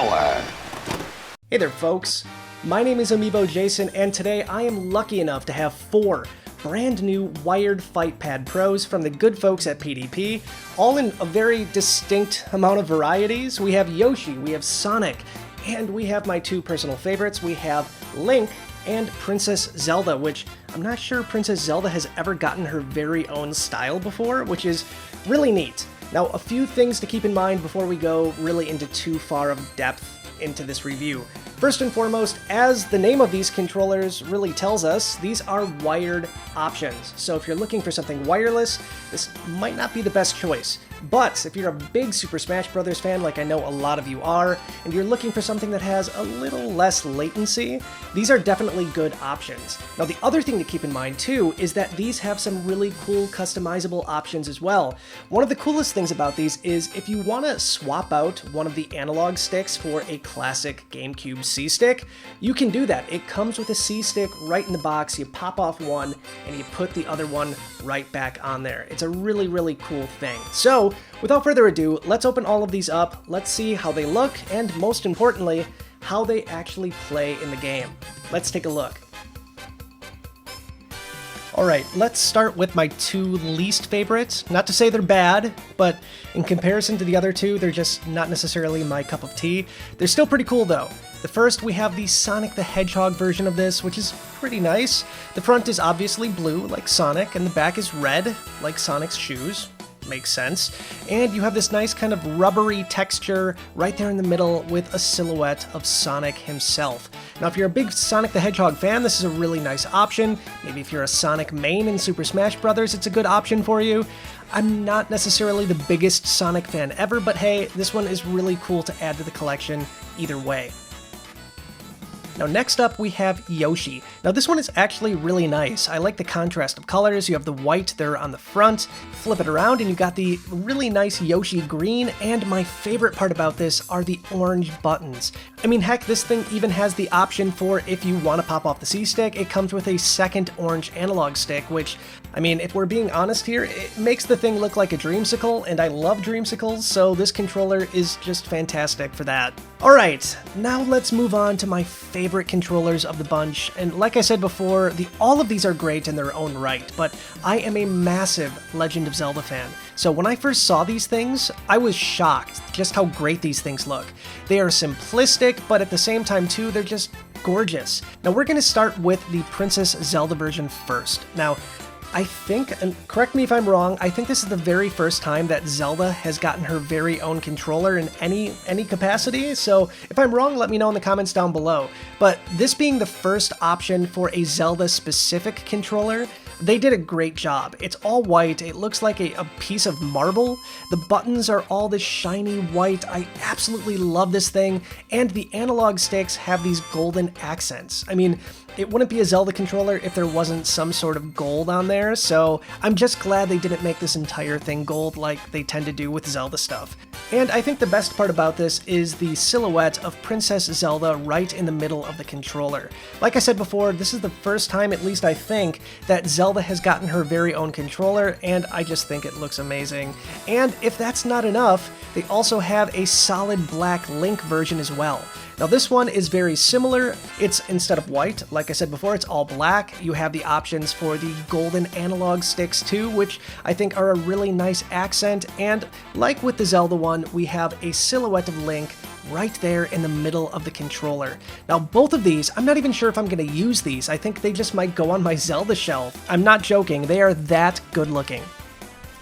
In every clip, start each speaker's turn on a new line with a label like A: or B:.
A: power!
B: Hey there folks, my name is Amiibo Jason, and today I am lucky enough to have 4 brand new wired fight pad pros from the good folks at PDP, all in a very distinct amount of varieties. We have Yoshi, we have Sonic, and we have my 2 personal favorites. We have Link and Princess Zelda, which I'm not sure Princess Zelda has ever gotten her very own style before, which is really neat. Now, a few things to keep in mind before we go really into too far of depth into this review. First and foremost, as the name of these controllers really tells us, these are wired options. So if you're looking for something wireless, this might not be the best choice. But if you're a big Super Smash Bros. Fan, like I know a lot of you are, and you're looking for something that has a little less latency, these are definitely good options. Now, the other thing to keep in mind too is that these have some really cool customizable options as well. One of the coolest things about these is if you want to swap out one of the analog sticks for a classic GameCube C-stick, you can do that. It comes with a C-stick right in the box. You pop off one and you put the other one right back on there. It's a really, really cool thing. So, without further ado, let's open all of these up, let's see how they look, and most importantly, how they actually play in the game. Let's take a look. Alright, let's start with my 2 least favorites. Not to say they're bad, but in comparison to the other 2, they're just not necessarily my cup of tea. They're still pretty cool though. The first, we have the Sonic the Hedgehog version of this, which is pretty nice. The front is obviously blue, like Sonic, and the back is red, like Sonic's shoes. Makes sense. And you have this nice kind of rubbery texture right there in the middle with a silhouette of Sonic himself. Now, if you're a big Sonic the Hedgehog fan, this is a really nice option. Maybe if you're a Sonic main in Super Smash Bros., it's a good option for you. I'm not necessarily the biggest Sonic fan ever, but hey, this one is really cool to add to the collection either way. Now next up we have Yoshi. Now this one is actually really nice. I like the contrast of colors. You have the white there on the front, flip it around and you got the really nice Yoshi green, and my favorite part about this are the orange buttons. I mean, heck, this thing even has the option for if you want to pop off the C-stick, it comes with a second orange analog stick, which, I mean, if we're being honest here, it makes the thing look like a dreamsicle, and I love dreamsicles, so this controller is just fantastic for that. Alright, now let's move on to my favorite controllers of the bunch, and like I said before, all of these are great in their own right, but I am a massive Legend of Zelda fan. So when I first saw these things, I was shocked just how great these things look. They are simplistic, but at the same time too, they're just gorgeous. Now we're going to start with the Princess Zelda version first. Now, I think, and correct me if I'm wrong, I think this is the very first time that Zelda has gotten her very own controller in any capacity, so if I'm wrong, let me know in the comments down below. But this being the first option for a Zelda-specific controller, they did a great job. It's all white, it looks like a piece of marble, the buttons are all this shiny white, I absolutely love this thing, and the analog sticks have these golden accents. I mean, it wouldn't be a Zelda controller if there wasn't some sort of gold on there, so I'm just glad they didn't make this entire thing gold like they tend to do with Zelda stuff. And I think the best part about this is the silhouette of Princess Zelda right in the middle of the controller. Like I said before, this is the first time, at least I think, that Zelda has gotten her very own controller, and I just think it looks amazing. And if that's not enough, they also have a solid black Link version as well. Now this one is very similar. It's, instead of white, like I said before, it's all black. You have the options for the golden analog sticks too, which I think are a really nice accent, and like with the Zelda one, we have a silhouette of Link right there in the middle of the controller. Now both of these, I'm not even sure if I'm going to use these. I think they just might go on my Zelda shelf. I'm not joking, they are that good looking.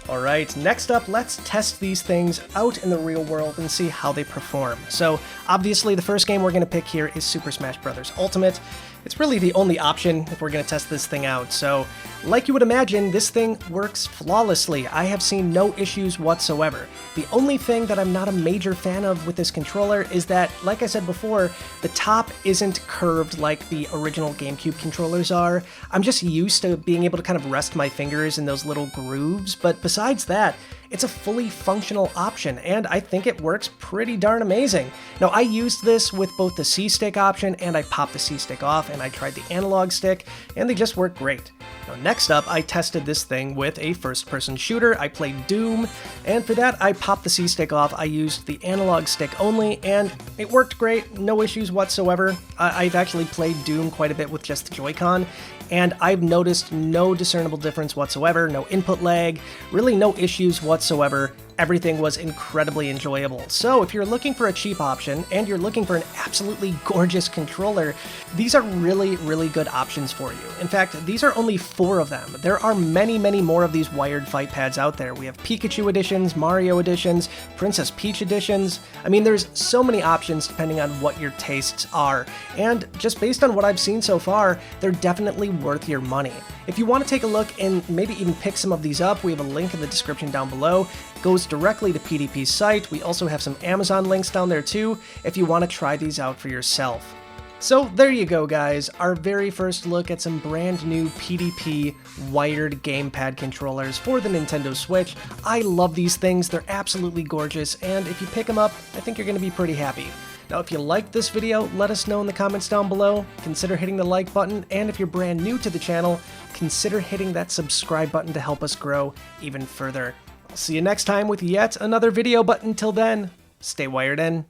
B: Alright, next up, let's test these things out in the real world and see how they perform. So, obviously the first game we're going to pick here is Super Smash Bros. Ultimate. It's really the only option if we're going to test this thing out, so like you would imagine, this thing works flawlessly. I have seen no issues whatsoever. The only thing that I'm not a major fan of with this controller is that, like I said before, the top isn't curved like the original GameCube controllers are. I'm just used to being able to kind of rest my fingers in those little grooves, but besides that, it's a fully functional option, and I think it works pretty darn amazing. Now, I used this with both the C-stick option, and I popped the C-stick off, and I tried the analog stick, and they just work great. Now, next up, I tested this thing with a first-person shooter. I played Doom, and for that, I popped the C-stick off. I used the analog stick only, and it worked great, no issues whatsoever. I've actually played Doom quite a bit with just the Joy-Con, and I've noticed no discernible difference whatsoever, no input lag, really no issues whatsoever. Everything was incredibly enjoyable. So if you're looking for a cheap option and you're looking for an absolutely gorgeous controller, these are really, really good options for you. In fact, these are only 4 of them. There are many, many more of these wired fight pads out there. We have Pikachu editions, Mario editions, Princess Peach editions. I mean, there's so many options depending on what your tastes are. And just based on what I've seen so far, they're definitely worth your money. If you want to take a look and maybe even pick some of these up, we have a link in the description down below. It goes directly to PDP's site. We also have some Amazon links down there too, if you want to try these out for yourself. So there you go, guys, our very first look at some brand new PDP wired gamepad controllers for the Nintendo Switch. I love these things, they're absolutely gorgeous, and if you pick them up, I think you're going to be pretty happy. Now, if you liked this video, let us know in the comments down below. Consider hitting the like button, and if you're brand new to the channel, consider hitting that subscribe button to help us grow even further. I'll see you next time with yet another video, but until then, stay wired in.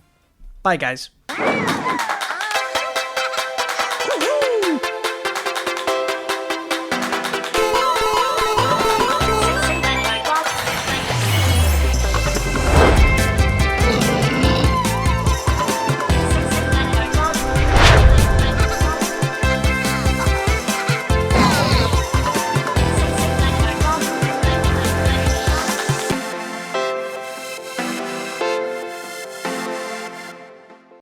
B: Bye, guys.